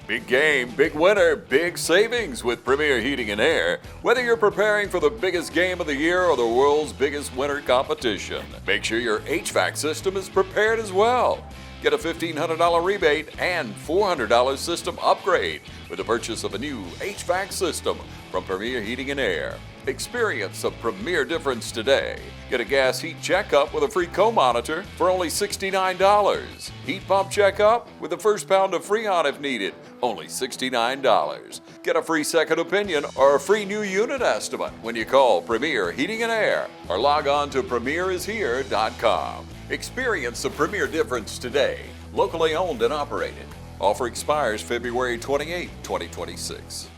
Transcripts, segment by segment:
Big game, big winner, big savings with Premier Heating and Air. Whether you're preparing for the biggest game of the year or the world's biggest winter competition, make sure your HVAC system is prepared as well. Get a $1,500 rebate and $400 system upgrade with the purchase of a new HVAC system from Premier Heating and Air. Experience a premier difference today. Get a gas heat checkup with a free co-monitor for only $69. Heat pump checkup with the first pound of Freon if needed, only $69. Get a free second opinion or a free new unit estimate when you call Premier Heating and Air or log on to premierishere.com. Experience the premier difference today. Locally owned and operated. Offer expires February 28, 2026.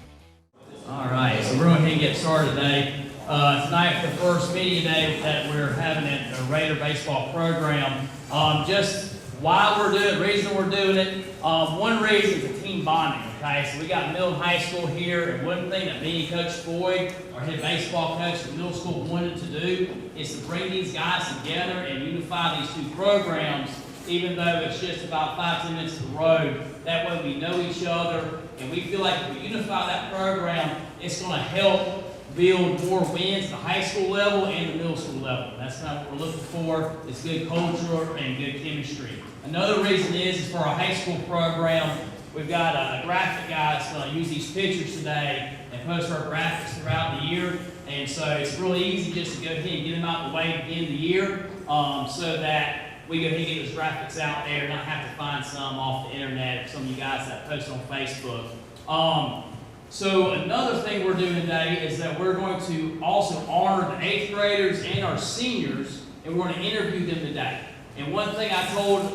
All right, so we're going to get started today. Tonight, the first media day that we're having at the Raider baseball program. Just why we're doing it, the reason we're doing it. One reason is the team bonding. Okay, so we got middle and high school here, and one thing that me and Coach Floyd, our head baseball coach at the middle school, wanted to do is to bring these guys together and unify these two programs, even though it's just about 5-10 minutes to the road. That way we know each other, and we feel like if we unify that program, it's going to help build more wins at the high school level and the middle school level. That's kind of what we're looking for. It's good culture and good chemistry. Another reason is for our high school program, we've got a graphic guy that's going to use these pictures today and post our graphics throughout the year. And so it's really easy just to go ahead and get them out of the way at the end of the year so that we go ahead and get those graphics out there and not have to find some off the internet, some of you guys that post on Facebook. So another thing we're doing today is that we're going to also honor the 8th graders and our seniors, and we're going to interview them today. And one thing I told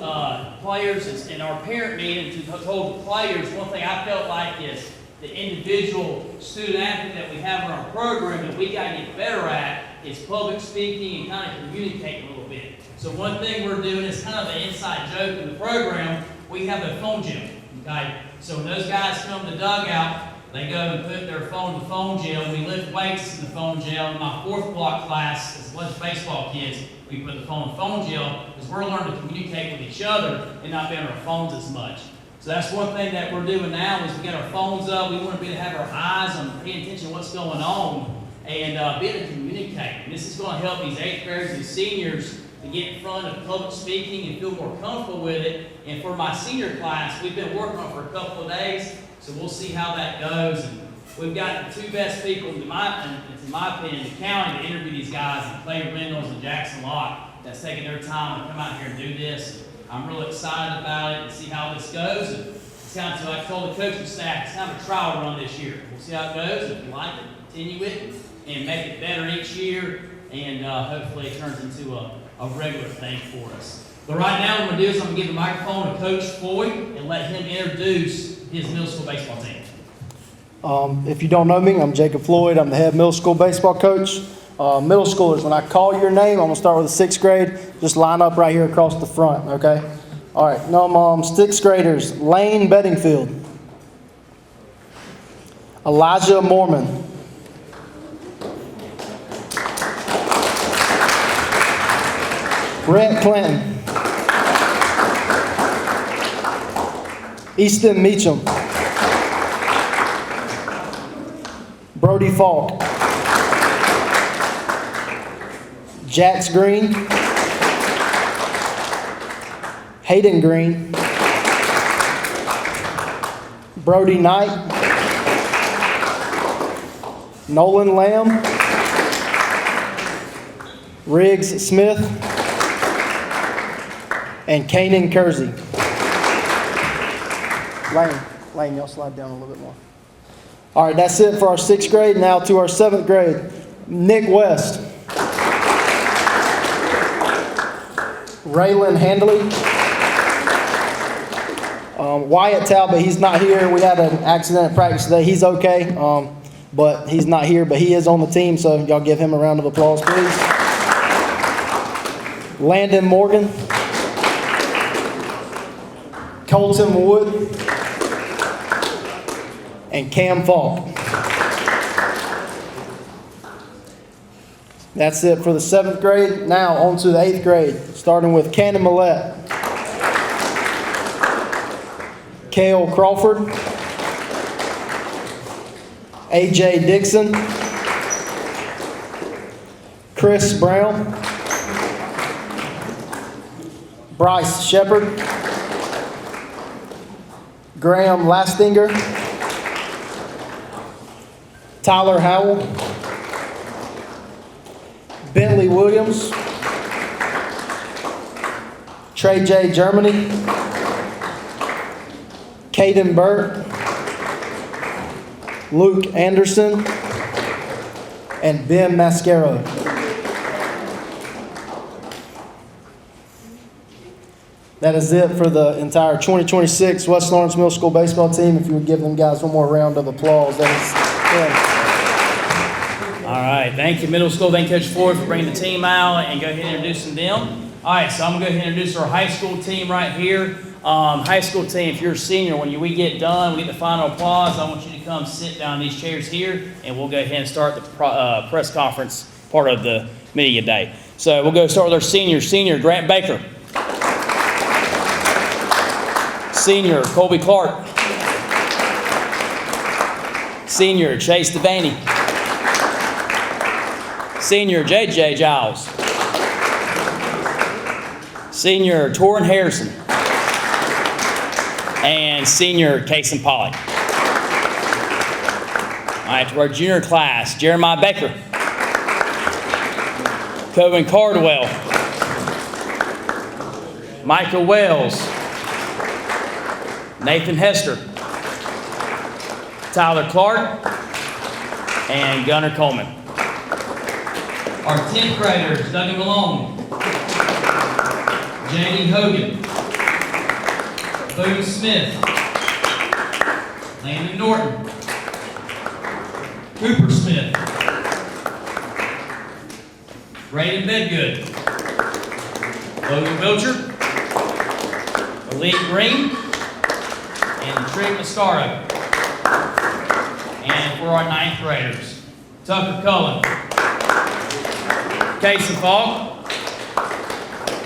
players is in our parent meeting, told the players, one thing I felt like is the individual student athlete that we have in our program that we got to get better at is public speaking and kind of communicating a little bit. So one thing we're doing is kind of an inside joke in the program. We have a phone gym, okay? So when those guys come to the dugout, they go and put their phone in the phone gym. We lift weights in the phone gym. In my 4th block class, as well as baseball kids, we put the phone in the phone gym because we're learning to communicate with each other and not be on our phones as much. So that's one thing that we're doing now is we get our phones up. We want to be able to have our eyes on paying attention to what's going on and be able to communicate. And this is going to help these 8th graders and seniors to get in front of public speaking and feel more comfortable with it. And for my senior class, we've been working on it for a couple of days, so we'll see how that goes. And we've got the two best people, in my opinion, in the county to interview these guys, and Floyd Reynolds and Jackson Locke, that's taking their time to come out here and do this. I'm really excited about it and see how this goes. And it's kind of, like I told the coaching staff, it's kind of a trial run this year. We'll see how it goes. If you like it, continue it and make it better each year, and hopefully it turns into a regular thing for us. But right now, what I'm going to do is I'm going to give the microphone to Coach Floyd and let him introduce his middle school baseball team. If you don't know me, I'm Jacob Floyd. I'm the head middle school baseball coach. Middle schoolers, when I call your name, I'm going to start with the 6th grade. Just line up right here across the front, okay? All right, now 6th graders, Lane Bedingfield, Elijah Mormon, Brett Clinton, Easton Meacham, Brody Falk, Jax Green, Hayden Green, Brody Knight, Nolan Lamb, Riggs Smith, and Kanan Kersey. Lane, y'all slide down a little bit more. All right, that's it for our 6th grade. Now to our 7th grade. Nick West, Raylan Handley, Wyatt Talbot, he's not here. We had an accident at practice today. He's okay, but he's not here, but he is on the team, so y'all give him a round of applause, please. Landon Morgan, Colton Wood, and Cam Falk. That's it for the 7th grade. Now on to the 8th grade, starting with Cannon Millette, Cale Crawford, AJ Dixon, Chris Brown, Bryce Shepard, Graham Lastinger, Tyler Howell, Bentley Williams, Trey J. Germany, Caden Burt, Luke Anderson, and Ben Mascaro. That is it for the entire 2026 West Lawrence Middle School baseball team. If you would give them guys one more round of applause. That is All right, thank you, middle school. Thank you, Coach Floyd, for bringing the team out and go ahead and introducing them. All right, so I'm going to go ahead and introduce our high school team right here. High school team, if you're a senior, when we get done, we get the final applause, I want you to come sit down in these chairs here, and we'll go ahead and start the press conference part of the media day. So we'll go start with our senior. Senior, Grant Baker. Senior, Colby Clark. Senior, Chase Devaney. Senior, J.J. Giles. Senior, Torrin Harrison. And senior, Kason Pollock. All right, to our junior class, Jeremiah Baker. Coven Cardwell. Michael Wells. Nathan Hester. Tyler Clark. And Gunnar Coleman. Our 10th graders, Dougie Malone. J.D. Hogan. Boone Smith, Landon Norton, Cooper Smith, Braden Bedgood, Logan Belcher, Elite Green, and Trey Mascaro. And for our 9th graders, Tucker Cullen, Kason Falk,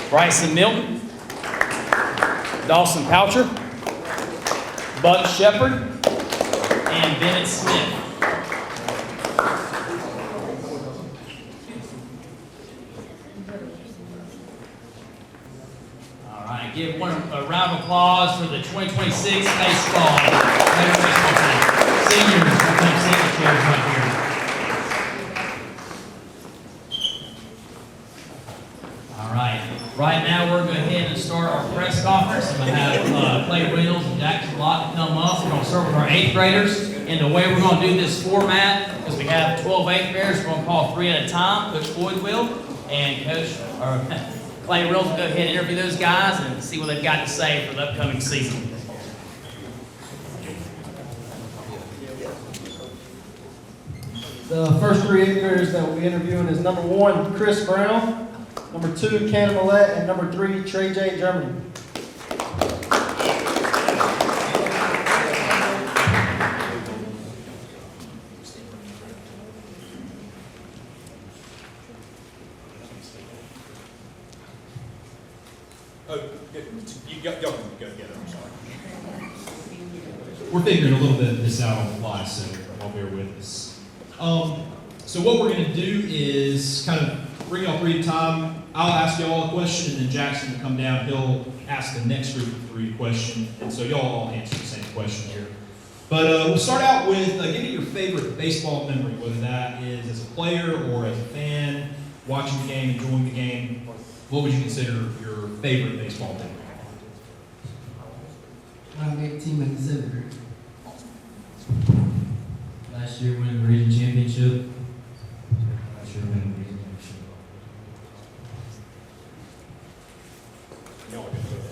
Bryson Milton, Dawson Poucher, Buck Shepard, and Bennett Smith. All right, give one a round of applause for the 2026 baseball team. Seniors, will come sit in the chairs right here. All right. Right now, we're going to go ahead and start our press conference. We're going to have Floyd Reynolds and Jackson Lott come up. We're going to start with our 8th graders. And the way we're going to do this format, because we have 12 8th graders, we're going to call 3 at a time. Coach Floyd will, and Clay Reynolds will go ahead and interview those guys and see what they've got to say for the upcoming season. The first 3 8th graders that we'll be interviewing is number 1, Chris Brown, number 2, Cannon Millette, and number 3, Trey J. Germany. Y'all can go together, I'm sorry. We're figuring a little bit of this out on the fly, so y'all bear with us. So what we're going to do is kind of bring y'all 3 at a time. I'll ask y'all a question, and then Jackson will come down. He'll ask the next group of 3 a question, and so y'all all answer the same question here. But we'll start out with give me your favorite baseball memory, whether that is as a player or as a fan, watching the game, enjoying the game. What would you consider your favorite baseball memory? I made team in the 7th grade. Last year winning the region championship. Last year winning the region championship.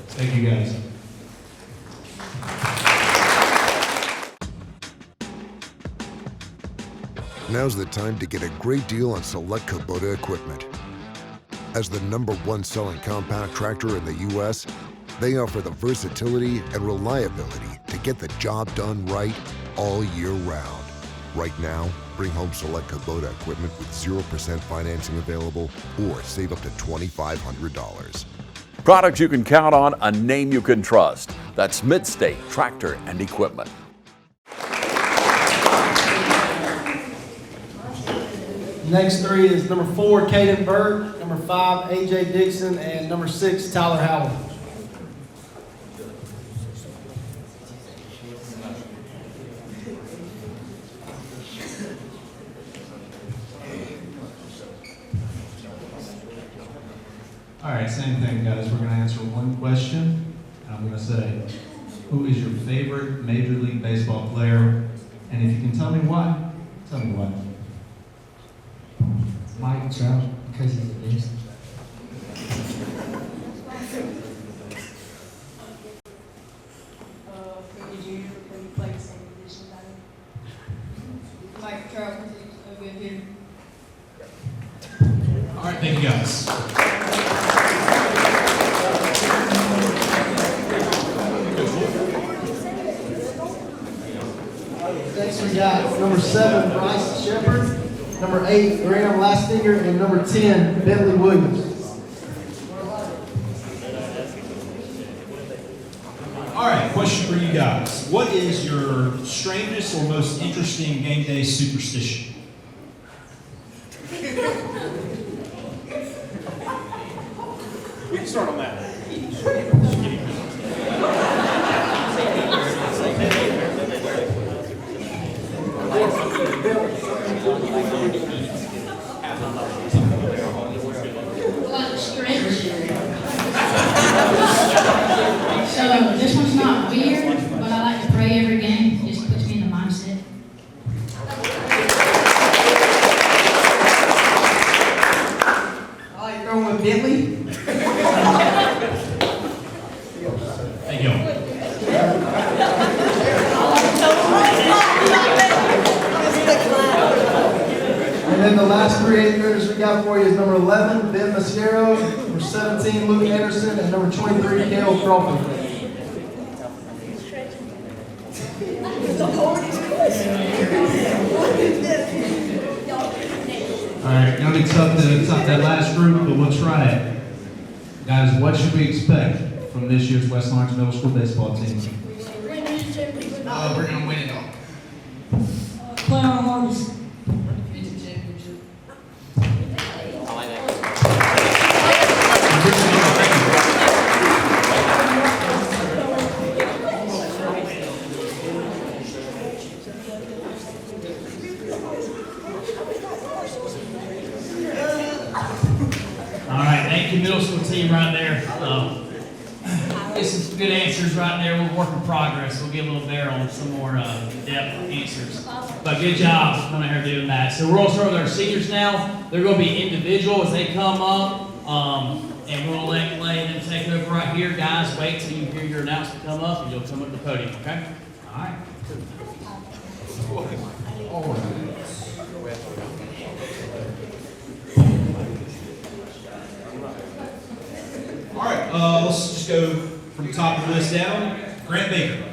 Thank you, guys. Now's the time to get a great deal on select Kubota equipment. As the #1 selling compact tractor in the U.S., they offer the versatility and reliability to get the job done right all year round. Right now, bring home select Kubota equipment with 0% financing available or save up to $2,500. Products you can count on, a name you can trust. That's Midstate Tractor and Equipment. Next three is number 4, Caden Burke, number 5, AJ Dixon, and number 6, Tyler Howell. All right, same thing, guys. We're going to answer one question. And I'm going to say, who is your favorite Major League Baseball player? And if you can tell me why, tell me why. Mike Trout, because he's the best. Did you when you played the same position as Mike Trout, because he's a good hitter. All right, thank you guys. Next we got number 7, Bryce Shepard, number 8, Graham Lastinger, and number 10, Bentley Williams. All right, question for you guys. What is your strangest or most interesting game day superstition? We can start on that. Like a stretch. So this one's not weird, but I like to pray every game. It just puts me in the mindset. I like throwing with Bentley. Thank you. And then the last 3 hitters we got for you is number 11, Ben Mascaro, number 17, Luke Anderson, and number 23, Cale Crawford. All right, gonna be tough to top that last group, but we'll try it. Guys, what should we expect from this year's West Lawrence Middle School baseball team? We're going to win it all. Play our hardest. All right, thank you, middle school team right there. Get some good answers right there. We'll work in progress. We'll get a little better on some more depth answers. But good job coming here doing that. So we're going to start with our seniors now. They're going to be individual as they come up. And we'll let them take over right here. Guys, wait till you hear your announcement come up and you'll come up to the podium, okay? All right. All right, let's just go from the top of the list down. Grant Baker.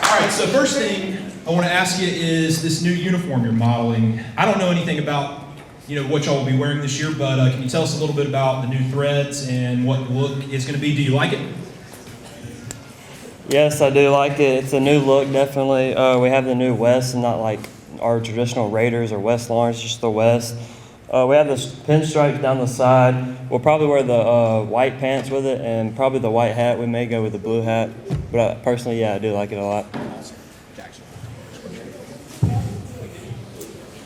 All right, so first thing I want to ask you is this new uniform you're modeling. I don't know anything about what y'all will be wearing this year, but can you tell us a little bit about the new threads and what the look is going to be? Do you like it? Yes, I do like it. It's a new look, definitely. We have the new West, and not like our traditional Raiders or West Lawrence, just the West. We have the pinstripes down the side. We'll probably wear the white pants with it, and probably the white hat. We may go with the blue hat, but personally, yeah, I do like it a lot.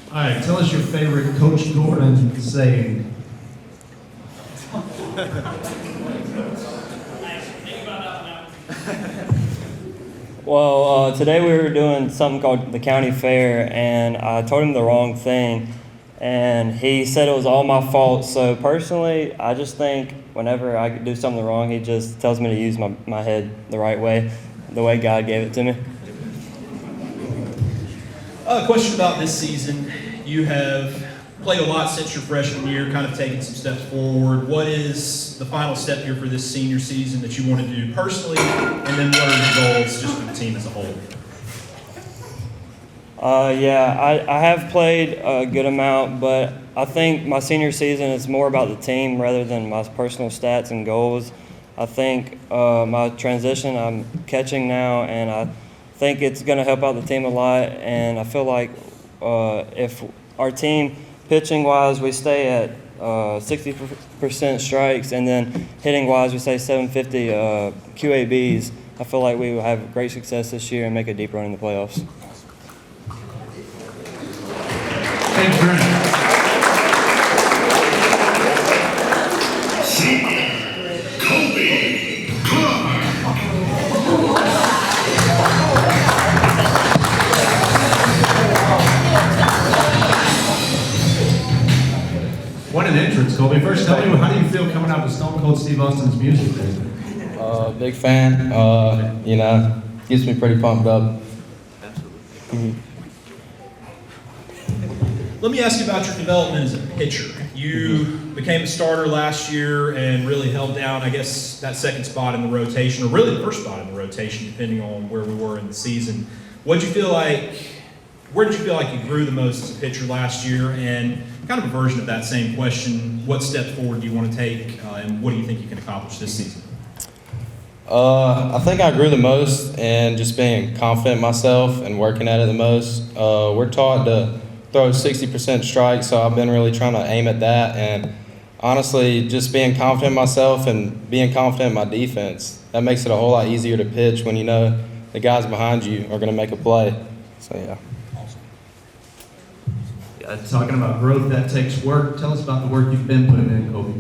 All right, tell us your favorite Coach Gordon saying. Well, today we were doing something called the county fair, and I told him the wrong thing, and he said it was all my fault. So personally, I just think whenever I do something wrong, he just tells me to use my head the right way, the way God gave it to me. A question about this season. You have played a lot since your freshman year, kind of taken some steps forward. What is the final step here for this senior season that you want to do personally, and then what are your goals just for the team as a whole? I have played a good amount, but I think my senior season is more about the team rather than my personal stats and goals. I think my transition, I'm catching now, and I think it's going to help out the team a lot. And I feel like if our team, pitching-wise, we stay at 60% strikes, and then hitting-wise, we stay 750 QABs, I feel like we will have great success this year and make a deep run in the playoffs. Thanks, Brent. What an entrance, Colby. First, tell me, how do you feel coming out with Stone Cold Steve Austin's music? Big fan. Gets me pretty pumped up. Absolutely. Let me ask you about your development as a pitcher. You became a starter last year and really held down, I guess, that second spot in the rotation, or really the first spot in the rotation, depending on where we were in the season. Where did you feel like you grew the most as a pitcher last year? And kind of a version of that same question, what steps forward do you want to take, and what do you think you can accomplish this season? I think I grew the most in just being confident in myself and working at it the most. We're taught to throw 60% strikes, so I've been really trying to aim at that. And honestly, just being confident in myself and being confident in my defense, that makes it a whole lot easier to pitch when you know the guys behind you are going to make a play. So, yeah. Talking about growth, that takes work. Tell us about the work you've been putting in, Kobe.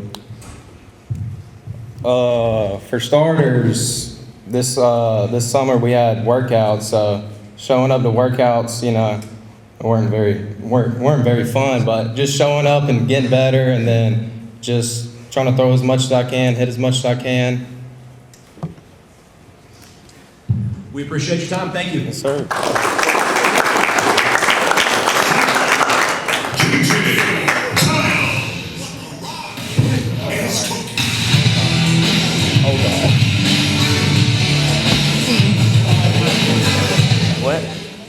For starters, this summer we had workouts. So showing up to workouts, weren't very fun. But just showing up and getting better, and then just trying to throw as much as I can, hit as much as I can. We appreciate your time. Thank you. Yes, sir.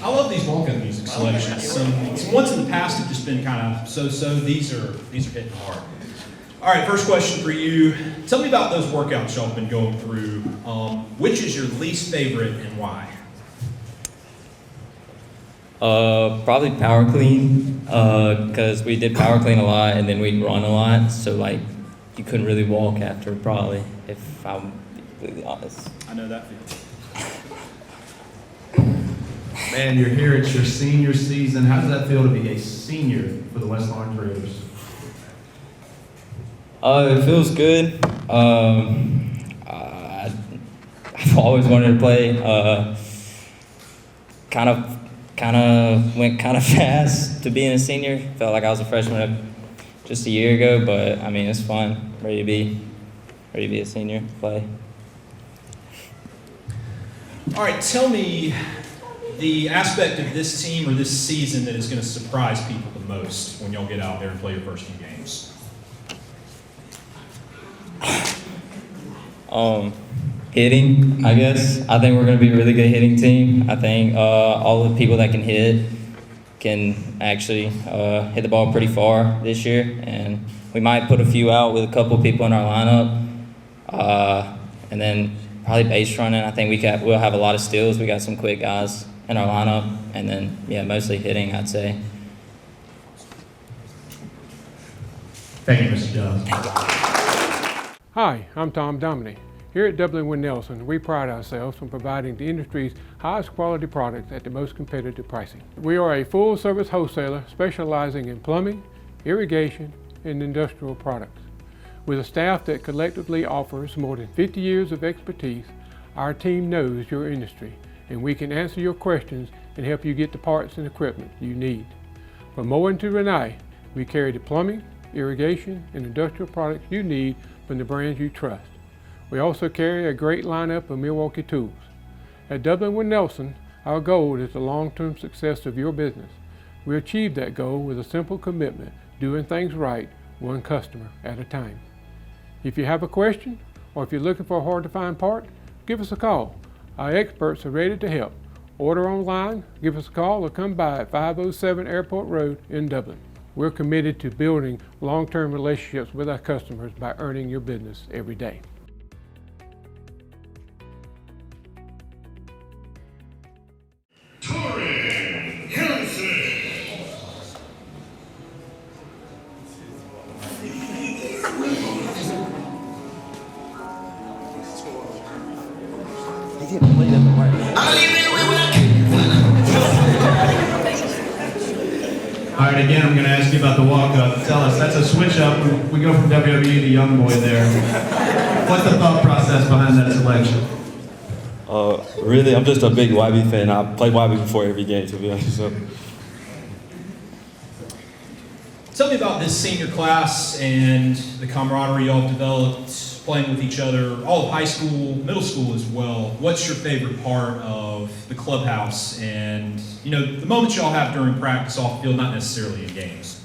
I love these walk-up music selections. Some ones in the past have just been kind of so-so. These are hitting hard. All right, first question for you. Tell me about those workouts y'all have been going through. Which is your least favorite and why? Probably power clean, because we did power clean a lot and then we'd run a lot, so like you couldn't really walk after, probably, if I'm completely honest. I know that feeling. Man, you're here, it's your senior season. How does that feel to be a senior for the West Orange Raiders? It feels good. I've always wanted to play. Kind of went kind of fast to being a senior. Felt like I was a freshman just a year ago, but I mean, it's fun. Ready to be a senior, play. All right, tell me the aspect of this team or this season that is going to surprise people the most when y'all get out there and play your first few games. Hitting, I guess. I think we're going to be a really good hitting team. I think all the people that can hit can actually hit the ball pretty far this year, and we might put a few out with a couple people in our lineup, and then probably base running. I think we'll have a lot of steals. We got some quick guys in our lineup, and then mostly hitting, I'd say. Thank you, Mr. Jones. Hi, I'm Tom Dominy. Here at Dublin Winnelson, we pride ourselves on providing the industry's highest quality products at the most competitive pricing. We are a full-service wholesaler specializing in plumbing, irrigation, and industrial products. With a staff that collectively offers more than 50 years of expertise, our team knows your industry, and we can answer your questions and help you get the parts and equipment you need. From Moen to Renee, we carry the plumbing, irrigation, and industrial products you need from the brands you trust. We also carry a great lineup of Milwaukee tools. At Dublin Winnelson, our goal is the long-term success of your business. We achieve that goal with a simple commitment, doing things right, one customer at a time. If you have a question, or if you're looking for a hard-to-find part, give us a call. Our experts are ready to help. Order online, give us a call, or come by at 507 Airport Road in Dublin. We're committed to building long-term relationships with our customers by earning your business every day. All right, again, I'm going to ask you about the walk-up. Tell us, that's a switch-up. We go from WWE to Young Boy there. What's the thought process behind that selection? Really, I'm just a big YB fan. I play YB before every game, to be honest. So. Tell me about this senior class and the camaraderie y'all have developed playing with each other, all of high school, middle school as well. What's your favorite part of the clubhouse and, you know, the moments y'all have during practice off the field, not necessarily in games?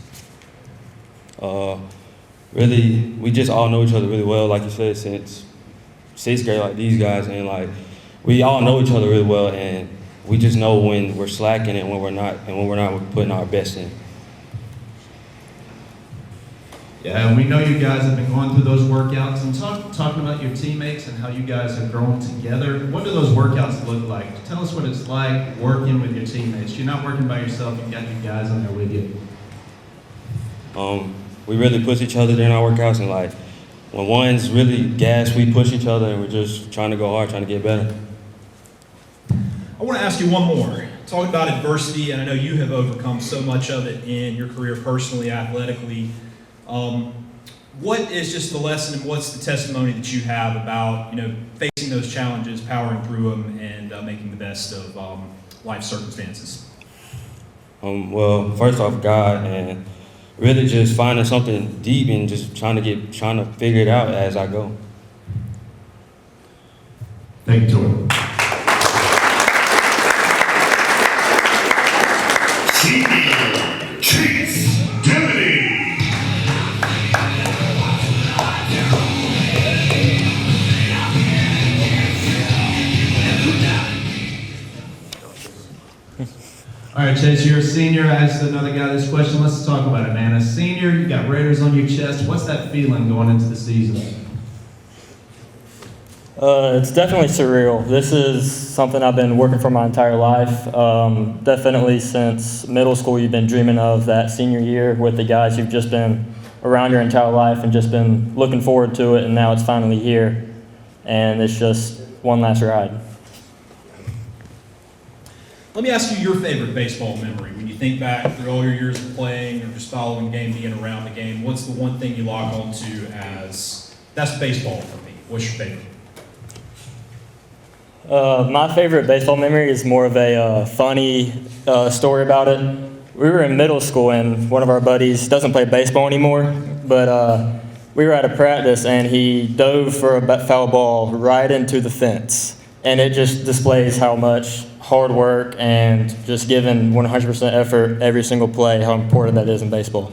Really, we just all know each other really well, like you said, since 6th grade, like these guys, and like we all know each other really well, and we just know when we're slacking and when we're not, and when we're not putting our best in. Yeah, and we know you guys have been going through those workouts and talking about your teammates and how you guys have grown together. What do those workouts look like? Tell us what it's like working with your teammates. You're not working by yourself, you've got your guys on there with you. We really push each other during our workouts, and like when one's really gassed, we push each other and we're just trying to go hard, trying to get better. I want to ask you one more. Talking about adversity, and I know you have overcome so much of it in your career personally, athletically. What is just the lesson and what's the testimony that you have about, you know, facing those challenges, powering through them, and making the best of life circumstances? Well, first off, God, and really just finding something deep and just trying to figure it out as I go. Thank you, Jordan. All right, Chase, you're a senior. I asked another guy this question. Let's talk about it, man. A senior, you got Raiders on your chest. What's that feeling going into the season? It's definitely surreal. This is something I've been working for my entire life. Definitely since middle school, you've been dreaming of that senior year with the guys you've just been around your entire life and just been looking forward to it, and now it's finally here. And it's just one last ride. Let me ask you your favorite baseball memory. When you think back through all your years of playing or just following the game, being around the game, what's the one thing you lock onto as, that's baseball for me? What's your favorite? My favorite baseball memory is more of a funny story about it. We were in middle school and one of our buddies doesn't play baseball anymore, but we were at a practice and he dove for a foul ball right into the fence. And it just displays how much hard work and just giving 100% effort every single play, how important that is in baseball.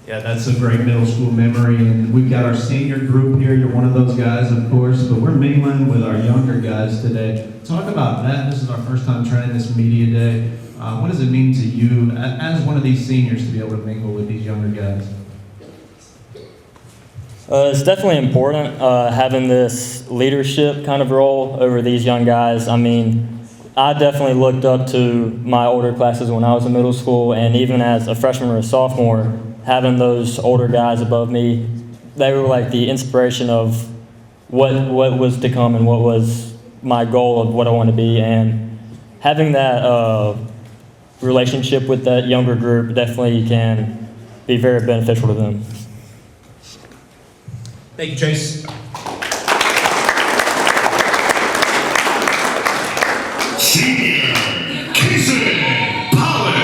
Yeah, that's a great middle school memory, and we've got our senior group here. You're one of those guys, of course, but we're mingling with our younger guys today. Talk about that. This is our first time trying this media day. What does it mean to you as one of these seniors to be able to mingle with these younger guys? It's definitely important having this leadership kind of role over these young guys. I mean, I definitely looked up to my older classes when I was in middle school, and even as a freshman or a sophomore, having those older guys above me, they were like the inspiration of what was to come and what was my goal of what I want to be. And having that relationship with that younger group definitely can be very beneficial to them. Thank you, Chase. Senior Casey Pollard.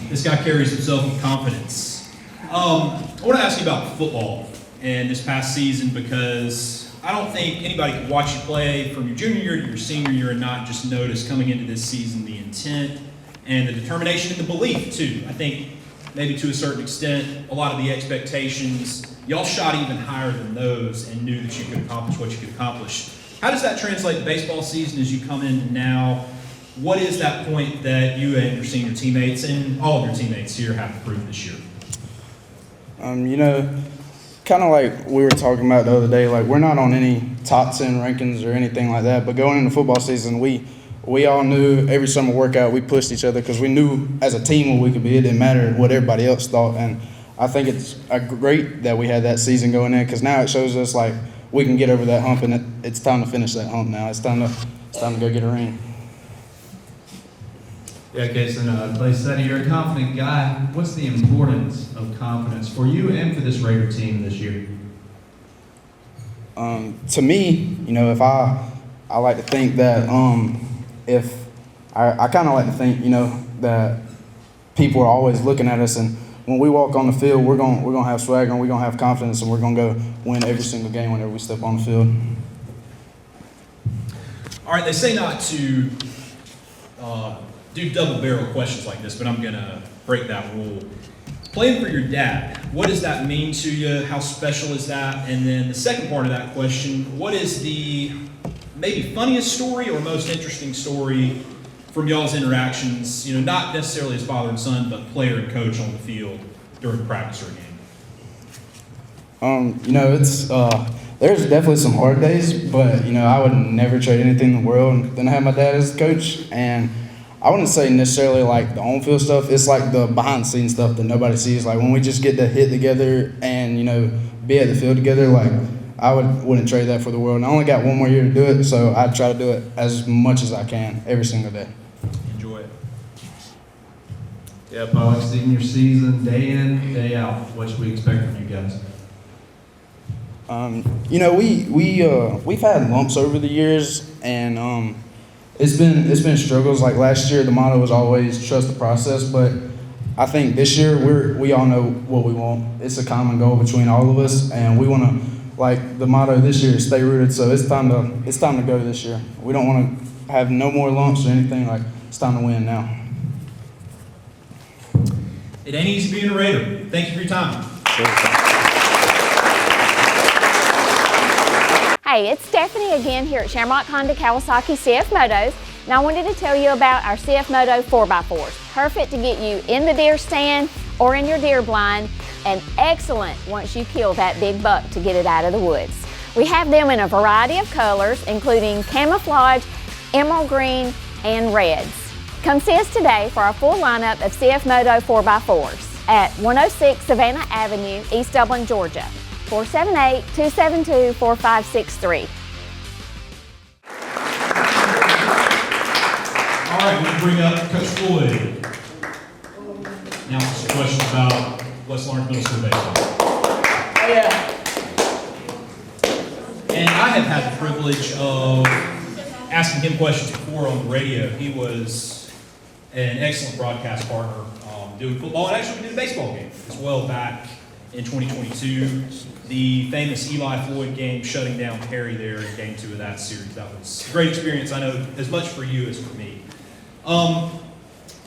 This guy carries himself with confidence. I want to ask you about football and this past season, because I don't think anybody could watch you play from your junior year to your senior year and not just notice coming into this season the intent and the determination and the belief too. I think maybe to a certain extent, a lot of the expectations, y'all shot even higher than those and knew that you could accomplish what you could accomplish. How does that translate to baseball season as you come in now? What is that point that you and your senior teammates and all of your teammates here have to prove this year? You know, kind of like we were talking about the other day. Like, we're not on any top 10 rankings or anything like that. But going into football season, we all knew every summer workout we pushed each other because we knew as a team what we could be. It didn't matter what everybody else thought. And I think it's great that we had that season going in because now it shows us like we can get over that hump, and it's time to finish that hump now. It's time to go get a ring. Yeah, Jason, Clay said you're a confident guy. What's the importance of confidence for you and for this Raider team this year? To me, if I like to think that if I kind of like to think, that people are always looking at us, and when we walk on the field, we're gonna have swagger and we're gonna have confidence, and we're gonna go win every single game whenever we step on the field. All right, they say not to do double barrel questions like this, but I'm gonna break that rule. Playing for your dad, what does that mean to you? How special is that? And then the second part of that question, what is the maybe funniest story or most interesting story from y'all's interactions, not necessarily as father and son, but player and coach on the field during practice or a game? It's there's definitely some hard days, but I would never trade anything in the world than to have my dad as a coach. And I wouldn't say necessarily like the on-field stuff. It's like the behind-the-scenes stuff that nobody sees. Like when we just get to hit together and be at the field together. Like I wouldn't trade that for the world. And I only got one more year to do it, so I'd try to do it as much as I can every single day. Enjoy it. Yeah, Pollock, senior season, day in, day out. What should we expect from you guys? We've had lumps over the years, and it's been struggles. Like last year, the motto was always trust the process, but I think this year we all know what we want. It's a common goal between all of us, and we want to, like the motto this year is stay rooted. So it's time to go this year. We don't want to have no more lumps or anything. Like it's time to win now. It ain't easy being a Raider. Thank you for your time. Hey, it's Stephanie again here at Shamrock Honda Kawasaki CF Motos, and I wanted to tell you about our CF Moto 4x4s. Perfect to get you in the deer stand or in your deer blind, and excellent once you kill that big buck to get it out of the woods. We have them in a variety of colors, including camouflage, emerald green, and reds. Come see us today for our full lineup of CF Moto 4x4s at 106 Savannah Avenue, East Dublin, Georgia. 478-272-4563. All right, we bring up Coach Floyd. Now some questions about West Lawrence Middle School baseball. Oh, yeah. And I have had the privilege of asking him questions before on the radio. He was an excellent broadcast partner doing football, and actually we did a baseball game as well back in 2022. The famous Eli Floyd game, shutting down Perry there in game 2 of that series. That was a great experience, I know, as much for you as for me.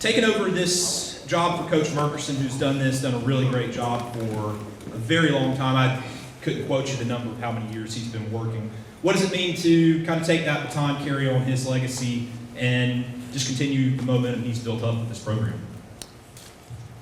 Taking over this job for Coach Merkerson, who's done a really great job for a very long time. I couldn't quote you the number of how many years he's been working. What does it mean to kind of take that baton, carry on his legacy, and just continue the momentum he's built up with this program?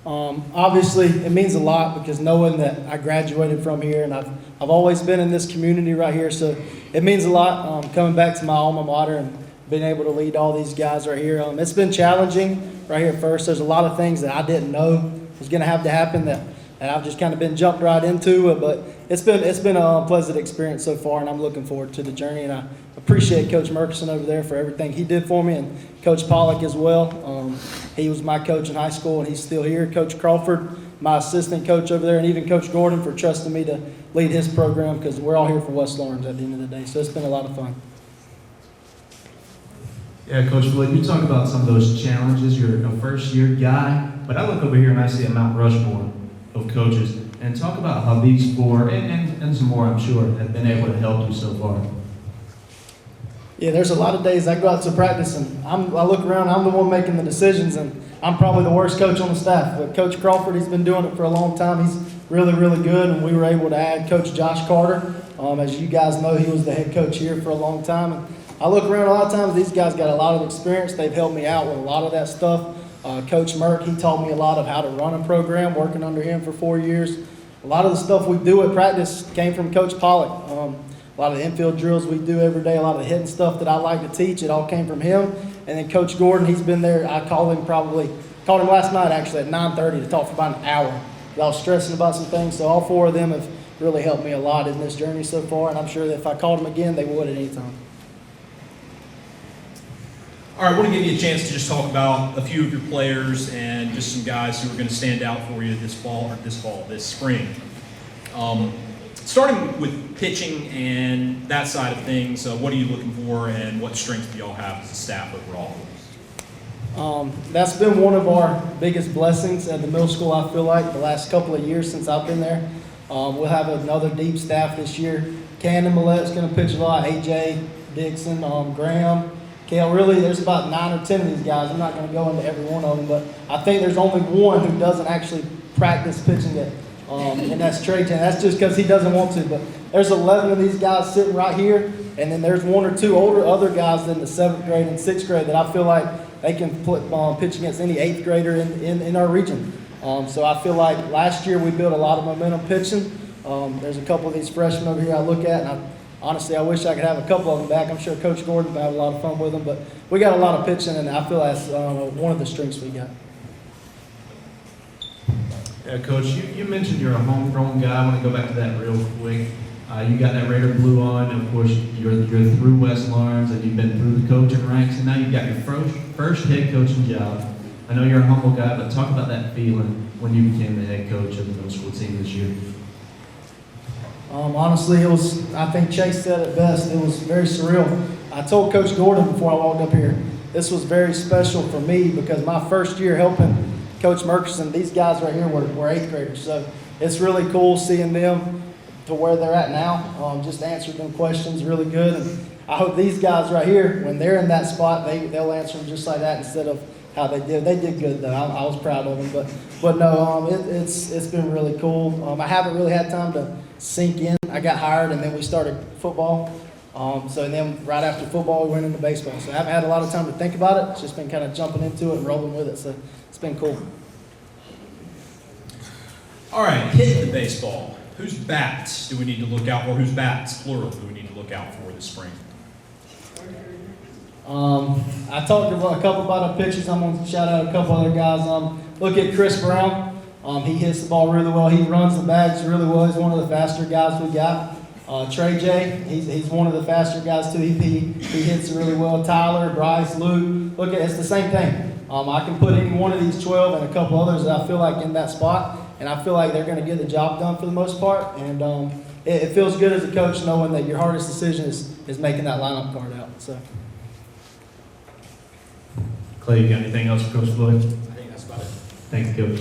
Obviously, it means a lot because knowing that I graduated from here and I've always been in this community right here, so it means a lot coming back to my alma mater and being able to lead all these guys right here. It's been challenging right here at first. There's a lot of things that I didn't know was going to have to happen that I've just kind of been jumped right into, but it's been a pleasant experience so far, and I'm looking forward to the journey. And I appreciate Coach Merkerson over there for everything he did for me, and Coach Pollock as well. He was my coach in high school, and he's still here. Coach Crawford, my assistant coach over there, and even Coach Gordon for trusting me to lead his program because we're all here for West Lawrence at the end of the day. So it's been a lot of fun. Yeah, Coach Floyd, you talk about some of those challenges. You're a first-year guy, but I look over here and I see a Mount Rushmore of coaches, and talk about how these four, and some more I'm sure, have been able to help you so far. Yeah, there's a lot of days I go out to practice and I look around, I'm the one making the decisions, and I'm probably the worst coach on the staff. But Coach Crawford, he's been doing it for a long time. He's really, really good, and we were able to add Coach Josh Carter. As you guys know, he was the head coach here for a long time. And I look around a lot of times, these guys got a lot of experience. They've helped me out with a lot of that stuff. Coach Merck, he taught me a lot of how to run a program, working under him for 4 years. a lot of the stuff we do at practice came from Coach Pollock. A lot of the infield drills we do every day, a lot of the hitting stuff that I like to teach, it all came from him. And then Coach Gordon, he's been there. I called him last night actually at 9:30 to talk for about an hour. I was stressing about some things, so all four of them have really helped me a lot in this journey so far, and I'm sure that if I called them again, they would at any time. All right, I want to give you a chance to just talk about a few of your players and just some guys who are going to stand out for you this spring. Starting with pitching and that side of things, what are you looking for and what strengths do y'all have as a staff overall? That's been one of our biggest blessings at the middle school, I feel like, the last couple of years since I've been there. We'll have another deep staff this year. Cannon Millett's going to pitch a lot, AJ, Dixon, Graham, Kale. Really, there's about 9 or 10 of these guys. I'm not going to go into every one of them, but I think there's only one who doesn't actually practice pitching it, and that's Trey Jan. That's just because he doesn't want to, but there's 11 of these guys sitting right here, and then there's 1 or 2 other guys in the 7th grade and 6th grade that I feel like they can pitch against any 8th grader in our region. So I feel like last year we built a lot of momentum pitching. There's a couple of these freshmen over here I look at, and honestly, I wish I could have a couple of them back. I'm sure Coach Gordon would have a lot of fun with them, but we got a lot of pitching, and I feel that's one of the strengths we got. Yeah, Coach, you mentioned you're a homegrown guy. I want to go back to that real quick. You got that Raider blue on, and of course, you're through West Lawrence, and you've been through the coaching ranks, and now you've got your first head coaching job. I know you're a humble guy, but talk about that feeling when you became the head coach of the middle school team this year. Honestly, I think Chase said it best, it was very surreal. I told Coach Gordon before I walked up here, this was very special for me because my first year helping Coach Murkison, these guys right here were 8th graders. So it's really cool seeing them to where they're at now. Just answered them questions really good. And I hope these guys right here, when they're in that spot, they'll answer them just like that instead of how they did. They did good though. I was proud of them. But no, it's been really cool. I haven't really had time to sink in. I got hired and then we started football. So then right after football, we went into baseball. So I haven't had a lot of time to think about it. It's just been kind of jumping into it and rolling with it. So it's been cool. All right, hitting the baseball. Whose bats do we need to look out for? Whose bats, plural, do we need to look out for this spring? I talked about a couple about our pitchers. I'm going to shout out a couple other guys. Look at Chris Brown. He hits the ball really well. He runs the bags really well. He's one of the faster guys we got. Trey J, he's one of the faster guys too. He hits it really well. Tyler, Bryce, Luke. Look, it's the same thing. I can put any one of these 12 and a couple others that I feel like in that spot, and I feel like they're going to get the job done for the most part. And it feels good as a coach knowing that your hardest decision is making that lineup card out. So. Clay, you got anything else for Coach Floyd? I think that's about it. Thanks, Coach.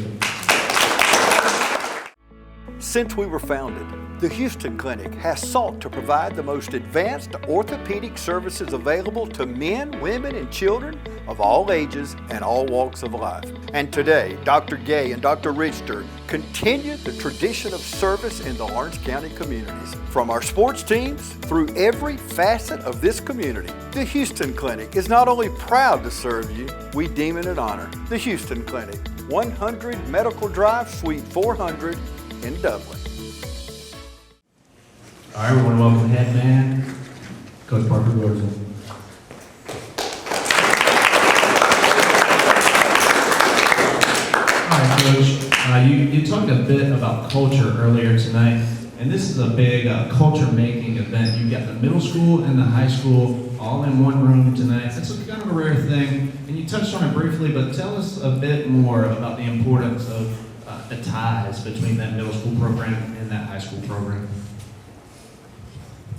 Since we were founded, the Houston Clinic has sought to provide the most advanced orthopedic services available to men, women, and children of all ages and all walks of life. And today, Dr. Gay and Dr. Richter continue the tradition of service in the Orange County communities. From our sports teams through every facet of this community, the Houston Clinic is not only proud to serve you, we deem it an honor. The Houston Clinic, 100 Medical Drive, Suite 400 in Dublin. All right, we want to welcome head man, Coach Parker Gordon. All right, Coach, you talked a bit about culture earlier tonight, and this is a big culture-making event. You've got the middle school and the high school all in one room tonight. That's kind of a rare thing, and you touched on it briefly, but tell us a bit more about the importance of the ties between that middle school program and that high school program.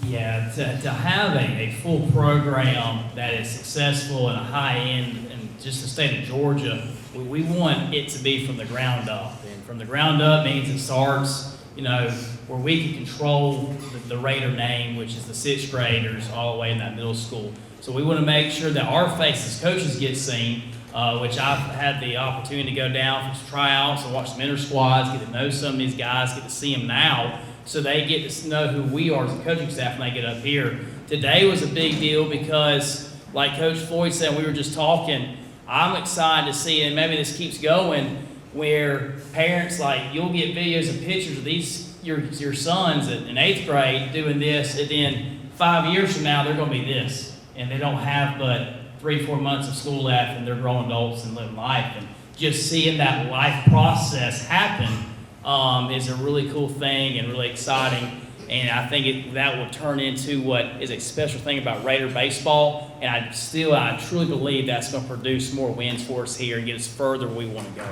Yeah, to have a full program that is successful and a high end in just the state of Georgia, we want it to be from the ground up. And from the ground up means it starts, where we can control the Raider name, which is the 6th graders all the way in that middle school. So we want to make sure that our faces, coaches, get seen, which I've had the opportunity to go down for some tryouts and watch some inter squads, get to know some of these guys, get to see them now, so they get to know who we are as a coaching staff when they get up here. Today was a big deal because, like Coach Floyd said, we were just talking, I'm excited to see, and maybe this keeps going, where parents, like, you'll get videos and pictures of your sons in 8th grade doing this, and then 5 years from now, they're gonna be this. And they don't have but 3-4 months of school left, and they're grown adults and living life. And just seeing that life process happen is a really cool thing and really exciting. And I think that will turn into what is a special thing about Raider baseball. And I truly believe that's going to produce more wins for us here and get us further where we want to go.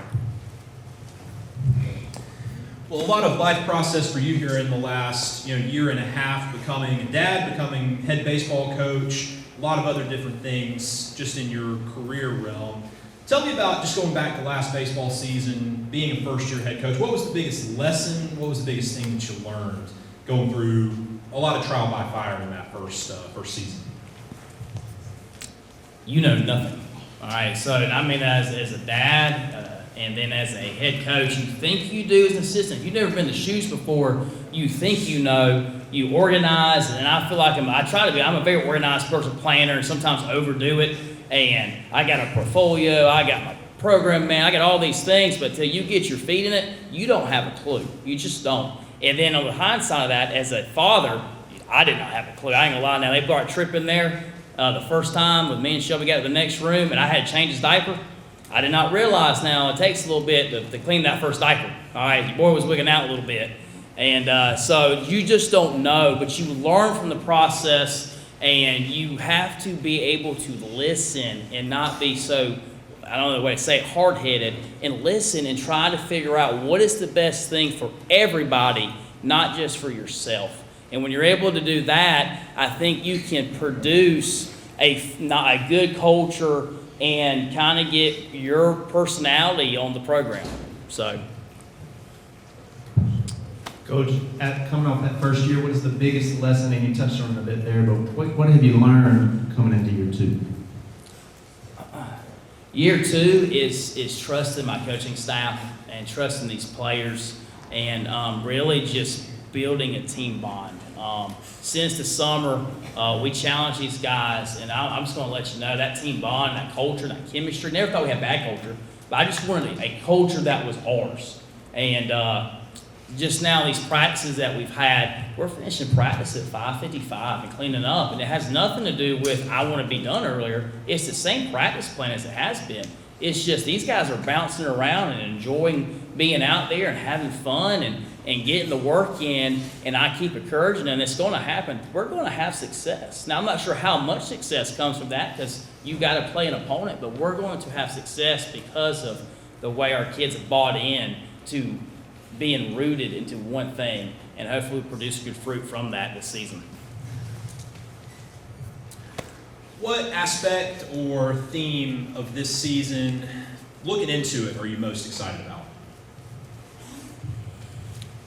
Well, a lot of life process for you here in the last year and a half, becoming a dad, becoming head baseball coach, a lot of other different things just in your career realm. Tell me about just going back to last baseball season, being a first-year head coach. What was the biggest lesson? What was the biggest thing that you learned going through a lot of trial by fire in that first season? You know nothing. All right, so I mean, as a dad and then as a head coach, you think you do as an assistant. You've never been in the shoes before. You think you know. You organize, and I feel like I'm a very organized person, planner, and sometimes overdo it. And I got a portfolio, I got my program, man, I got all these things, but till you get your feet in it, you don't have a clue. You just don't. And then on the hindsight of that, as a father, I did not have a clue. I ain't gonna lie now. They brought Tripp in there the first time with me and Shelby got to the next room, and I had to change his diaper. I did not realize now it takes a little bit to clean that first diaper. All right, your boy was wigging out a little bit. And so you just don't know, but you learn from the process, and you have to be able to listen and not be so, I don't know the way to say it, hard-headed, and listen and try to figure out what is the best thing for everybody, not just for yourself. And when you're able to do that, I think you can produce a good culture and kind of get your personality on the program. So. Coach, coming off that first year, what is the biggest lesson, and you touched on it a bit there, but what have you learned coming into year two? Year two is trusting my coaching staff and trusting these players and really just building a team bond. Since the summer, we challenged these guys, and I'm just going to let you know that team bond, that culture, that chemistry. Never thought we had bad culture, but I just wanted a culture that was ours. And just now, these practices that we've had, we're finishing practice at 5:55 and cleaning up, and it has nothing to do with I want to be done earlier. It's the same practice plan as it has been. It's just these guys are bouncing around and enjoying being out there and having fun and getting the work in, and I keep encouraging them. It's going to happen. We're going to have success. Now, I'm not sure how much success comes from that because you've got to play an opponent, but we're going to have success because of the way our kids have bought in to being rooted into one thing, and hopefully produce good fruit from that this season. What aspect or theme of this season, looking into it, are you most excited about?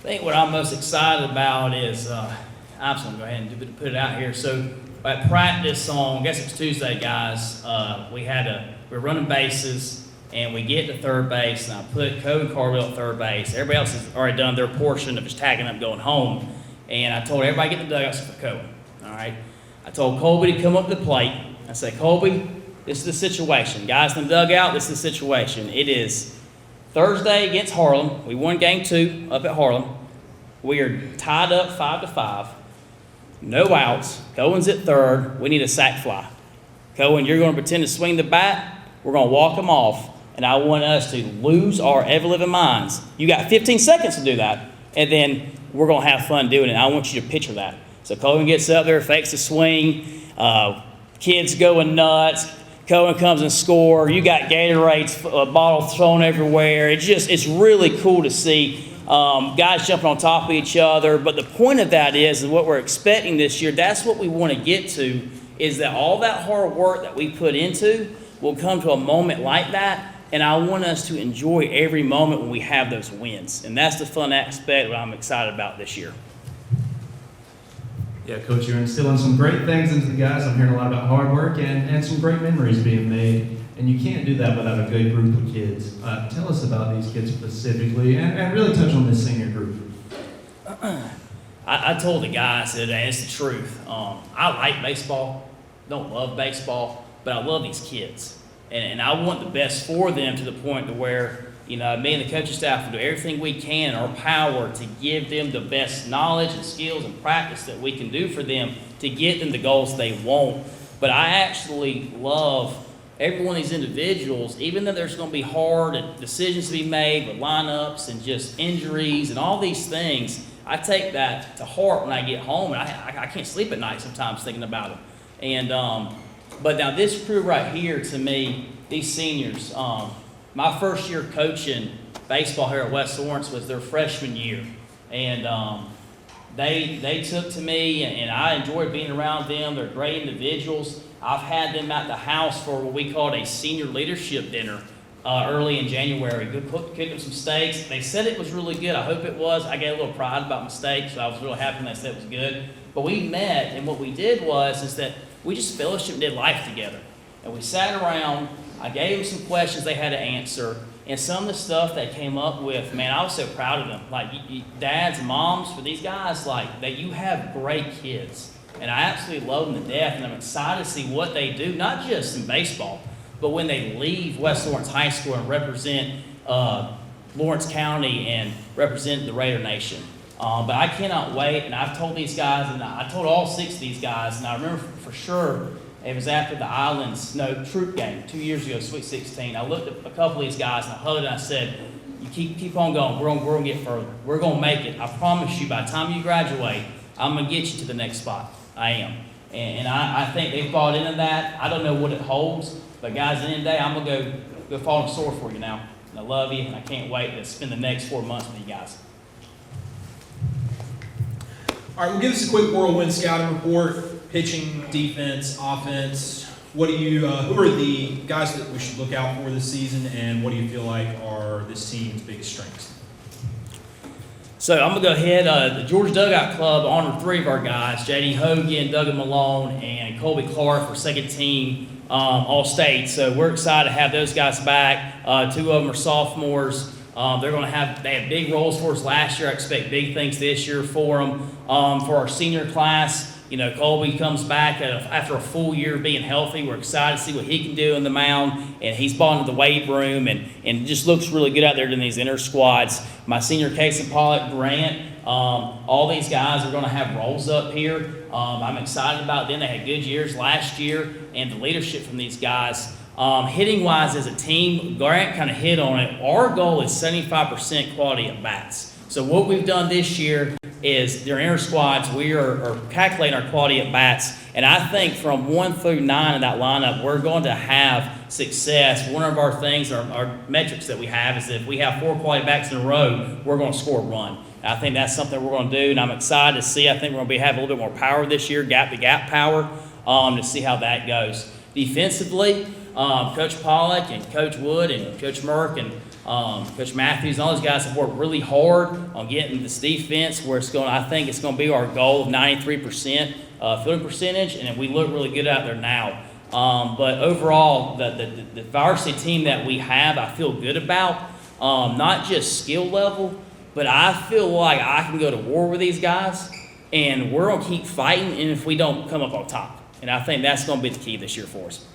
I think what I'm most excited about is, I'm just going to go ahead and put it out here. So at practice on, I guess it was Tuesday, guys, we're running bases, and we get to third base, and I put Cole and Carville at third base. Everybody else has already done their portion of just tagging up going home. And I told everybody get the dugouts for Cole. All right. I told Colby to come up to the plate. I said, Colby, this is the situation. Guys in the dugout, this is the situation. It is Thursday against Harlem. We won game 2 up at Harlem. We are tied up 5-5. No outs. Cohen's at third. We need a sac fly. Cohen, you're going to pretend to swing the bat. We're going to walk him off. And I want us to lose our ever-living minds. You got 15 seconds to do that, and then we're going to have fun doing it. I want you to picture that. So Cohen gets up there, fakes the swing. Kids going nuts. Cohen comes and scores. You got Gatorades bottles thrown everywhere. It's really cool to see guys jumping on top of each other. But the point of that is what we're expecting this year. That's what we want to get to, is that all that hard work that we put into will come to a moment like that. And I want us to enjoy every moment when we have those wins. And that's the fun aspect that I'm excited about this year. Yeah, Coach, you're instilling some great things into the guys. I'm hearing a lot about hard work and some great memories being made. And you can't do that without a good group of kids. Tell us about these kids specifically and really touch on this senior group. I told the guys today, it's the truth. I like baseball, don't love baseball, but I love these kids. And I want the best for them to the point to where You know, me and the coaching staff will do everything we can in our power to give them the best knowledge and skills and practice that we can do for them to get them the goals they want. But I actually love every one of these individuals, even though there's going to be hard decisions to be made with lineups and just injuries and all these things, I take that to heart when I get home, and I can't sleep at night sometimes thinking about them. And but now this crew right here, to me, these seniors, my first year coaching baseball here at West Lawrence was their freshman year, and they took to me, and I enjoyed being around them. They're great individuals. I've had them at the house for what we called a senior leadership dinner early in January. Good cook them some steaks. They said it was really good. I hope it was. I got a little pride about my steak, so I was really happy when they said it was good. But we met, and what we did is that we just fellowship and did life together. And we sat around. I gave them some questions they had to answer. And some of the stuff they came up with, man, I was so proud of them. Like, dads, moms, for these guys, like, that you have great kids. And I absolutely love them to death, and I'm excited to see what they do, not just in baseball, but when they leave West Lawrence High School and represent Lawrence County and represent the Raider Nation. But I cannot wait, and I've told these guys, and I told all 6 of these guys, and I remember for sure, it was after the Islands troop game 2 years ago, Sweet 16. I looked at a couple of these guys and I hugged and I said, "You keep on going. We're gonna get further. We're gonna make it. I promise you. By the time you graduate, I'm gonna get you to the next spot. I am." And I think they bought into that. I don't know what it holds, but guys, at the end of the day, I'm gonna go fall on the sword for you now. And I love you, and I can't wait to spend the next 4 months with you guys. All right, well, give us a quick whirlwind scouting report. Pitching, defense, offense. What do you? Who are the guys that we should look out for this season, and what do you feel like are this team's biggest strengths? So I'm going to go ahead. The Georgia Dugout Club honored 3 of our guys, J.D. Hogan, Duggan Malone, and Colby Clark for second team All-State. So we're excited to have those guys back. 2 of them are sophomores. They have big roles for us last year. I expect big things this year for them. For our senior class, you know, Colby comes back after a full year of being healthy. We're excited to see what he can do in the mound, and he's bought into the weight room and just looks really good out there in these inner squads. My senior Casey Pollock, Grant, all these guys are going to have roles up here. I'm excited about them. They had good years last year, and the leadership from these guys. Hitting-wise as a team, Grant kind of hit on it. Our goal is 75% quality at bats. So what we've done this year is during inter squads, we are calculating our quality at bats. And I think from 1 through 9 in that lineup, we're going to have success. One of our things, our metrics that we have is that if we have 4 quality bats in a row, we're going to score a run. And I think that's something we're going to do, and I'm excited to see. I think we're going to have a little bit more power this year, gap-to-gap power, to see how that goes. Defensively, Coach Pollock and Coach Wood and Coach Merck and Coach Matthews and all those guys have worked really hard on getting this defense where I think it's going to be our goal of 93% fielding percentage, and we look really good out there now. But overall, the varsity team that we have, I feel good about, not just skill level, but I feel like I can go to war with these guys, and we're going to keep fighting, and if we don't come up on top. And I think that's going to be the key this year for us.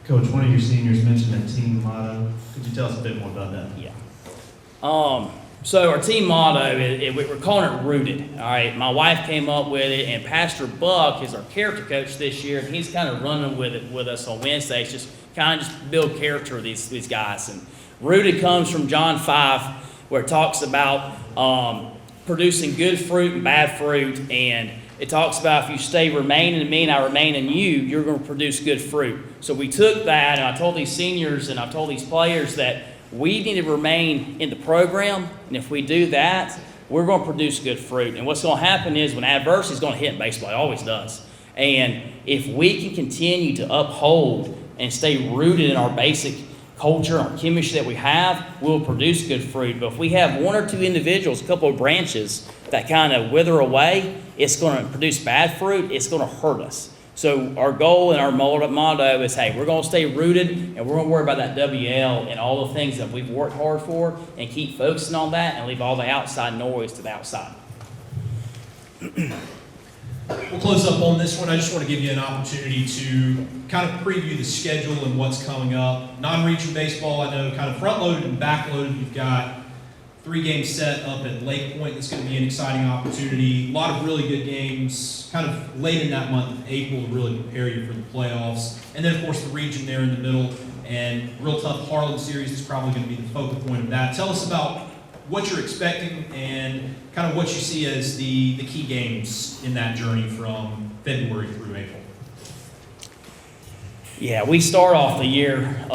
Coach, one of your seniors mentioned a team motto. Could you tell us a bit more about that? Yeah. So our team motto, we're calling it Rooted. All right. My wife came up with it, and Pastor Buck is our character coach this year, and he's kind of running with it with us on Wednesdays, just kind of just build character with these guys. And Rooted comes from John 5, where it talks about producing good fruit and bad fruit, and it talks about if you remain in me and I remain in you, you're going to produce good fruit. So we took that, and I told these seniors and I told these players that we need to remain in the program, and if we do that, we're going to produce good fruit. And what's going to happen is when adversity is going to hit in baseball, it always does. And if we can continue to uphold and stay rooted in our basic culture, our chemistry that we have, we'll produce good fruit. But if we have 1 or 2 individuals, a couple of branches that kind of wither away, it's going to produce bad fruit. It's going to hurt us. So our goal and our motto is, hey, we're going to stay rooted, and we're going to worry about that WL and all the things that we've worked hard for and keep focusing on that and leave all the outside noise to the outside. We'll close up on this one. I just want to give you an opportunity to kind of preview the schedule and what's coming up. Non-region baseball, I know, kind of front-loaded and back-loaded. You've got 3 games set up at Lake Point. That's going to be an exciting opportunity. A lot of really good games kind of late in that month of April to really prepare you for the playoffs. And then, of course, the region there in the middle. And real tough Harlem series is probably going to be the focal point of that. Tell us about what you're expecting and kind of what you see as the key games in that journey from February through April. Yeah, we start off the year,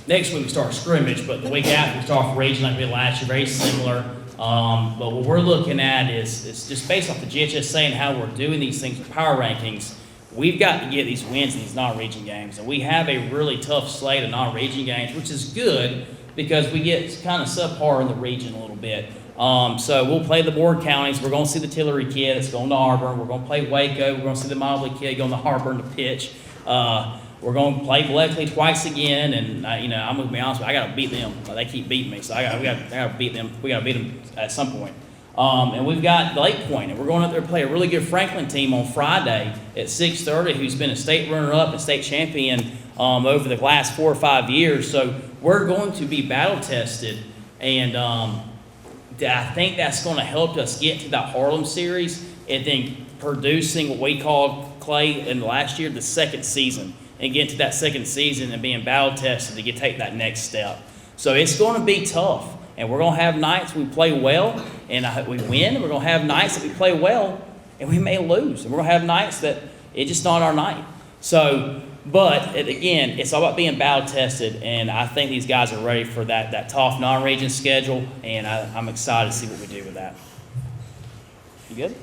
next week we start scrimmage, but the week after we start off region like we did last year, very similar. But what we're looking at is just based off the GHSA and how we're doing these things with power rankings, we've got to get these wins in these non-region games. And we have a really tough slate of non-region games, which is good because we get kind of subpar in the region a little bit. So we'll play the board counties. We're going to see the Tillery kid that's going to Auburn. We're going to play Waco. We're going to see the Mobley kid going to Auburn to pitch. We're going to play Bleckley twice again, and I'm going to be honest with you, I got to beat them. They keep beating me, so I got to beat them. We got to beat them at some point. And we've got Lake Point, and we're going out there to play a really good Franklin team on Friday at 6:30, who's been a state runner-up and state champion over the last 4 or 5 years. So we're going to be battle-tested, and I think that's going to help us get to that Harlem series and then producing what we called, Clay, in last year, the second season, and get to that second season and being battle-tested to take that next step. So it's going to be tough. And we're going to have nights we play well and we win. And we're going to have nights that we play well and we may lose. And we're going to have nights that it's just not our night. So, but again, it's all about being battle tested. And I think these guys are ready for that tough non-region schedule. And I'm excited to see what we do with that. You good?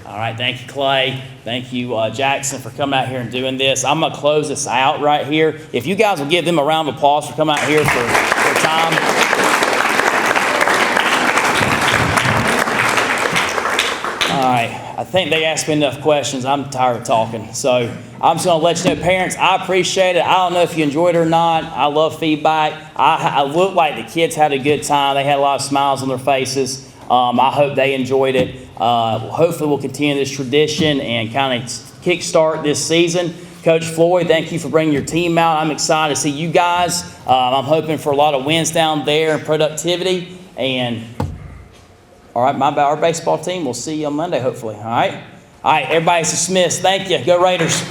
All right. Thank you, Clay. Thank you, Jackson, for coming out here and doing this. I'm going to close this out right here. If you guys will give them a round of applause for coming out here for their time. All right, I think they asked me enough questions. I'm tired of talking. So I'm just going to let you know, parents, I appreciate it. I don't know if you enjoyed it or not. I love feedback. I look like the kids had a good time. They had a lot of smiles on their faces. I hope they enjoyed it. Hopefully we'll continue this tradition and kind of kickstart this season. Coach Floyd, thank you for bringing your team out. I'm excited to see you guys. I'm hoping for a lot of wins down there and productivity. And all right, our baseball team, we'll see you on Monday, hopefully. All right, everybody's dismissed. Thank you. Go Raiders.